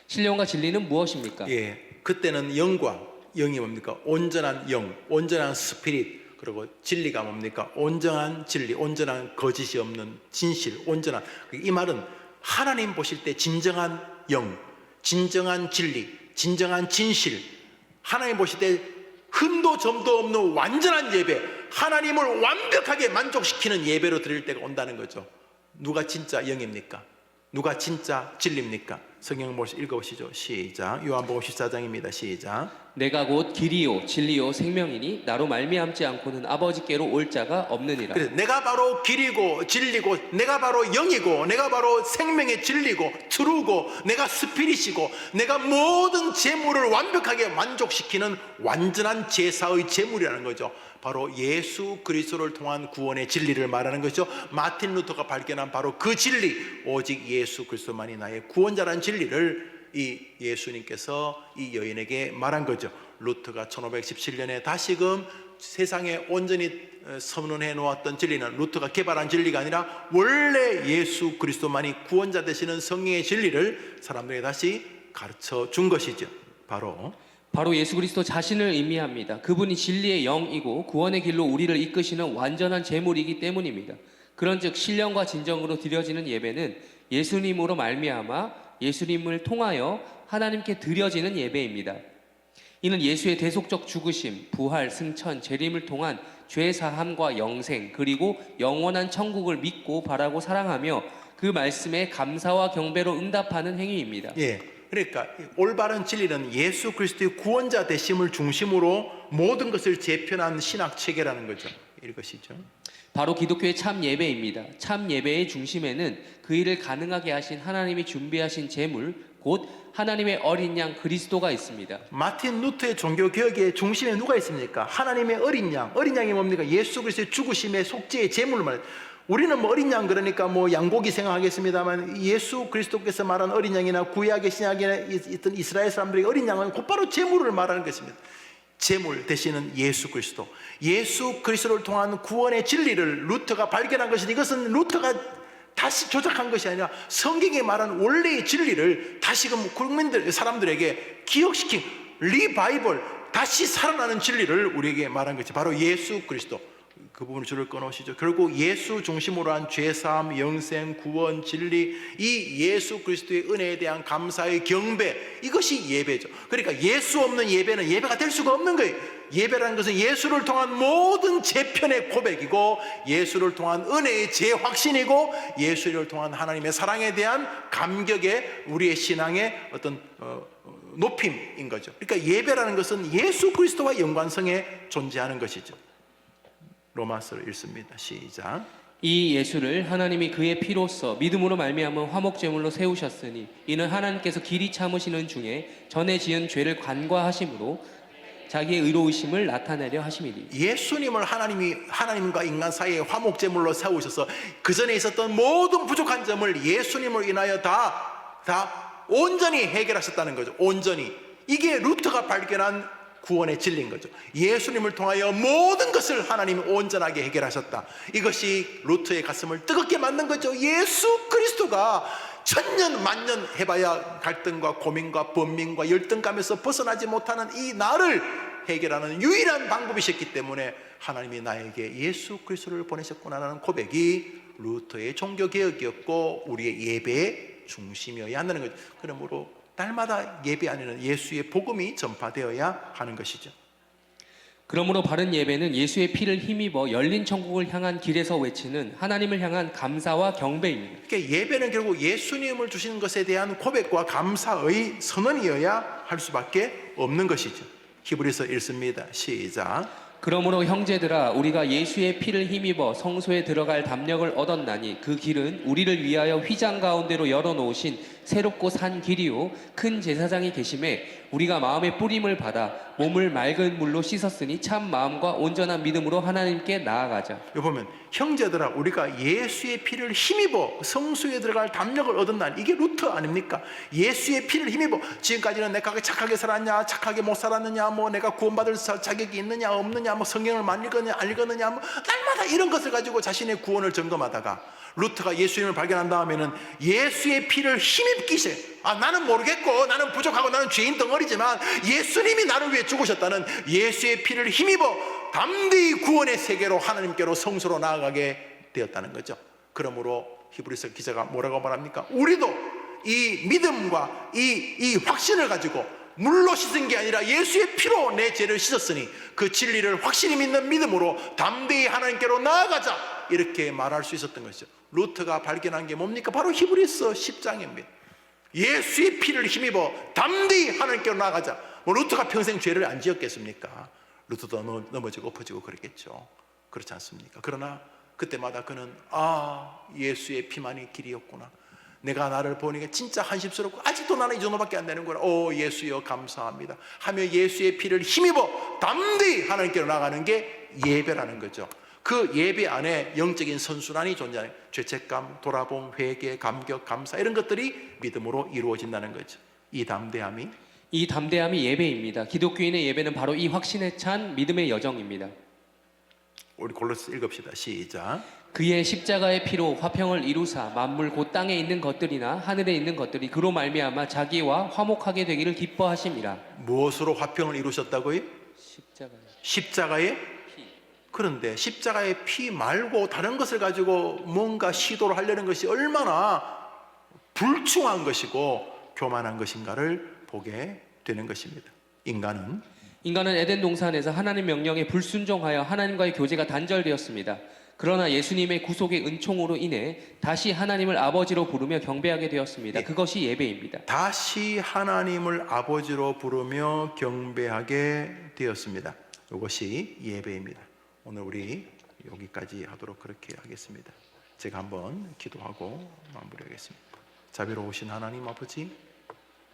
신령과 진리는 무엇입니까? 예, 그때는 영이 뭡니까? 온전한 영, 온전한 스피릿. 그리고 진리가 뭡니까? 온전한 진리, 온전한 거짓이 없는 진실, 온전한. 이 말은 하나님 보실 때 진정한 영, 진정한 진리, 진정한 진실, 하나님 보실 때 흠도 점도 없는 완전한 예배, 하나님을 완벽하게 만족시키는 예배로 드릴 때가 온다는 거죠. 누가 진짜 영입니까? 누가 진짜 진리입니까? 성경 읽어보시죠. 시작. 요한복음 14장입니다. 시작. 내가 곧 길이요 진리요 생명이니 나로 말미암지 않고는 아버지께로 올 자가 없느니라. 그래서 내가 바로 길이고 진리고 내가 바로 영이고 내가 바로 생명의 진리고 트루고 내가 스피릿이고 내가 모든 재물을 완벽하게 만족시키는 완전한 제사의 제물이라는 거죠. 바로 예수 그리스도를 통한 구원의 진리를 말하는 것이죠. 마틴 루터가 발견한 바로 그 진리, 오직 예수 그리스도만이 나의 구원자라는 진리를 이 예수님께서 이 여인에게 말한 거죠. 루터가 1517년에 다시금 세상에 온전히 선언해 놓았던 진리는 루터가 개발한 진리가 아니라 원래 예수 그리스도만이 구원자 되시는 성령의 진리를 사람들에게 다시 가르쳐 준 것이죠. 바로 예수 그리스도 자신을 의미합니다. 그분이 진리의 영이고 구원의 길로 우리를 이끄시는 완전한 제물이기 때문입니다. 그런즉 신령과 진정으로 드려지는 예배는 예수님으로 말미암아 예수님을 통하여 하나님께 드려지는 예배입니다. 이는 예수의 대속적 죽으심, 부활, 승천, 재림을 통한 죄 사함과 영생 그리고 영원한 천국을 믿고 바라고 사랑하며 그 말씀에 감사와 경배로 응답하는 행위입니다. 예, 그러니까 올바른 진리는 예수 그리스도의 구원자 되심을 중심으로 모든 것을 재편한 신학 체계라는 거죠. 이것이죠. 바로 기독교의 참 예배입니다. 참 예배의 중심에는 그 일을 가능하게 하신 하나님이 준비하신 제물, 곧 하나님의 어린 양 그리스도가 있습니다. 마틴 루터의 종교 개혁의 중심에 누가 있습니까? 하나님의 어린 양. 어린 양이 뭡니까? 예수 그리스도의 죽으심의 속죄의 제물을 말. 우리는 뭐 어린 양 그러니까 뭐 양고기 생각하겠습니다만 예수 그리스도께서 말한 어린 양이나 구약의 신약에 있던 이스라엘 사람들의 어린 양은 곧바로 제물을 말하는 것입니다. 제물 대신은 예수 그리스도. 예수 그리스도를 통한 구원의 진리를 루터가 발견한 것이니 이것은 루터가 다시 조작한 것이 아니라 성경에 말한 원래의 진리를 다시금 국민들, 사람들에게 기억시킨 리바이벌, 다시 살아나는 진리를 우리에게 말한 것이 바로 예수 그리스도. 그 부분을 줄을 끊으시죠. 결국 예수 중심으로 한 죄사함, 영생, 구원, 진리, 이 예수 그리스도의 은혜에 대한 감사의 경배, 이것이 예배죠. 그러니까 예수 없는 예배는 예배가 될 수가 없는 거예요. 예배라는 것은 예수를 통한 모든 재편의 고백이고, 예수를 통한 은혜의 재확신이고, 예수를 통한 하나님의 사랑에 대한 감격의 우리의 신앙의 어떤 높임인 거죠. 그러니까 예배라는 것은 예수 그리스도와 연관성에 존재하는 것이죠. 로마서를 읽습니다. 시작. 이 예수를 하나님이 그의 피로써 믿음으로 말미암은 화목제물로 세우셨으니 이는 하나님께서 길이 참으시는 중에 전에 지은 죄를 간과하심으로 자기의 의로우심을 나타내려 하심이니. 예수님을 하나님과 인간 사이에 화목제물로 세우셔서 그 전에 있었던 모든 부족한 점을 예수님을 인하여 다 온전히 해결하셨다는 거죠. 온전히. 이게 루터가 발견한 구원의 진리인 거죠. 예수님을 통하여 모든 것을 하나님이 온전하게 해결하셨다. 이것이 루터의 가슴을 뜨겁게 만든 거죠. 예수 그리스도가 천년 만년 해봐야 갈등과 고민과 번민과 열등감에서 벗어나지 못하는 이 나를 해결하는 유일한 방법이셨기 때문에 하나님이 나에게 예수 그리스도를 보내셨구나라는 고백이 루터의 종교개혁이었고 우리의 예배의 중심이어야 한다는 거죠. 그러므로 날마다 예배 안에는 예수의 복음이 전파되어야 하는 것이죠. 그러므로 바른 예배는 예수의 피를 힘입어 열린 천국을 향한 길에서 외치는 하나님을 향한 감사와 경배입니다. 그러니까 예배는 결국 예수님을 주시는 것에 대한 고백과 감사의 선언이어야 할 수밖에 없는 것이죠. 히브리서 읽습니다. 시작. 그러므로 형제들아 우리가 예수의 피를 힘입어 성소에 들어갈 담력을 얻었나니 그 길은 우리를 위하여 휘장 가운데로 열어놓으신 새롭고 산 길이요 큰 제사장이 계심에 우리가 마음의 뿌림을 받아 몸을 맑은 물로 씻었으니 참 마음과 온전한 믿음으로 하나님께 나아가자. 여기 보면 형제들아 우리가 예수의 피를 힘입어 성소에 들어갈 담력을 얻었나니, 이게 루터 아닙니까? 예수의 피를 힘입어. 지금까지는 내가 착하게 살았냐 착하게 못 살았느냐, 뭐 내가 구원받을 자격이 있느냐 없느냐, 뭐 성경을 많이 읽었느냐 안 읽었느냐, 뭐 날마다 이런 것을 가지고 자신의 구원을 점검하다가 루터가 예수님을 발견한 다음에는 예수의 피를 힘입기 시작해요. 나는 모르겠고 나는 부족하고 나는 죄인 덩어리지만 예수님이 나를 위해 죽으셨다는 예수의 피를 힘입어 담대히 구원의 세계로 하나님께로 성소로 나아가게 되었다는 거죠. 그러므로 히브리서 기자가 뭐라고 말합니까? 우리도 이 믿음과 이 확신을 가지고 물로 씻은 게 아니라 예수의 피로 내 죄를 씻었으니 그 진리를 확신이 믿는 믿음으로 담대히 하나님께로 나아가자, 이렇게 말할 수 있었던 것이죠. 루터가 발견한 게 뭡니까? 바로 히브리서 10장입니다. 예수의 피를 힘입어 담대히 하나님께로 나아가자. 뭐 루터가 평생 죄를 안 지었겠습니까? 루터도 넘어지고 엎어지고 그랬겠죠. 그렇지 않습니까? 그러나 그때마다 그는 예수의 피만이 길이었구나, 내가 나를 보니까 진짜 한심스럽고 아직도 나는 이 정도밖에 안 되는 거라, 예수여 감사합니다 하며 예수의 피를 힘입어 담대히 하나님께로 나가는 게 예배라는 거죠. 그 예배 안에 영적인 선순환이 존재하는, 죄책감, 돌아봄, 회개, 감격, 감사, 이런 것들이 믿음으로 이루어진다는 거죠. 이 담대함이 예배입니다. 기독교인의 예배는 바로 이 확신에 찬 믿음의 여정입니다. 우리 골로새 읽읍시다. 시작. 그의 십자가의 피로 화평을 이루사 만물 곧 땅에 있는 것들이나 하늘에 있는 것들이 그로 말미암아 자기와 화목하게 되기를 기뻐하심이라. 무엇으로 화평을 이루셨다고요? 십자가의 피. 그런데 십자가의 피 말고 다른 것을 가지고 뭔가 시도를 하려는 것이 얼마나 불충한 것이고 교만한 것인가를 보게 되는 것입니다. 인간은 에덴 동산에서 하나님 명령에 불순종하여 하나님과의 교제가 단절되었습니다. 그러나 예수님의 구속의 은총으로 인해 다시 하나님을 아버지로 부르며 경배하게 되었습니다. 예. 그것이 예배입니다. 다시 하나님을 아버지로 부르며 경배하게 되었습니다. 이것이 예배입니다. 오늘 우리 여기까지 하도록 그렇게 하겠습니다. 제가 한번 기도하고 마무리하겠습니다. 자비로우신 하나님 아버지,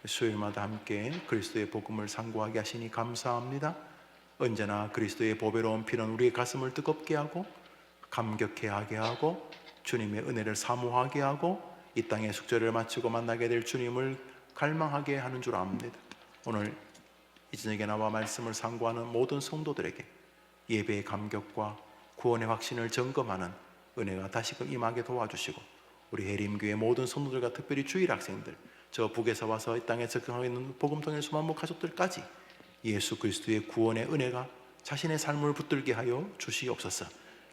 수요일마다 함께 그리스도의 복음을 상고하게 하시니 감사합니다. 언제나 그리스도의 보배로운 피는 우리의 가슴을 뜨겁게 하고 감격해 하게 하고 주님의 은혜를 사모하게 하고 이 땅의 숙제를 마치고 만나게 될 주님을 갈망하게 하는 줄 압니다. 오늘 이 저녁에 나와 말씀을 상고하는 모든 성도들에게 예배의 감격과 구원의 확신을 점검하는 은혜가 다시금 임하게 도와주시고, 우리 해림교회 모든 성도들과 특별히 주일 학생들, 저 북에서 와서 이 땅에 적응하고 있는 복음통일 수만모 가족들까지 예수 그리스도의 구원의 은혜가 자신의 삶을 붙들게 하여 주시옵소서.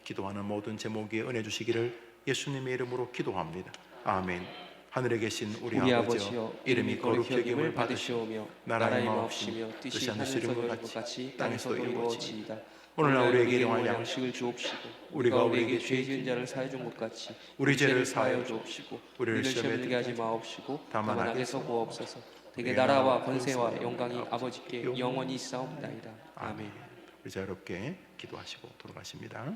기도하는 모든 제목에 은혜 주시기를 예수님의 이름으로 기도합니다. 아멘. 하늘에 계신 우리 아버지여, 이름이 거룩히 여김을 받으시오며 나라의 마옵시며 뜻이 하늘에서 이루는 것 같이 땅에서도 이루어지이다. 오늘날 우리에게 일용할 양식을 주옵시고 우리가 우리에게 죄 지은 자를 사해 준 것 같이 우리 죄를 사하여 주옵시고 우리를 시험에 들게 하지 마옵시고 다만 다만 악에서 구하옵소서. 대개 나라와 권세와 영광이 아버지께 영원히 있사옵나이다. 아멘. 우리 자유롭게 기도하시고 돌아가십니다.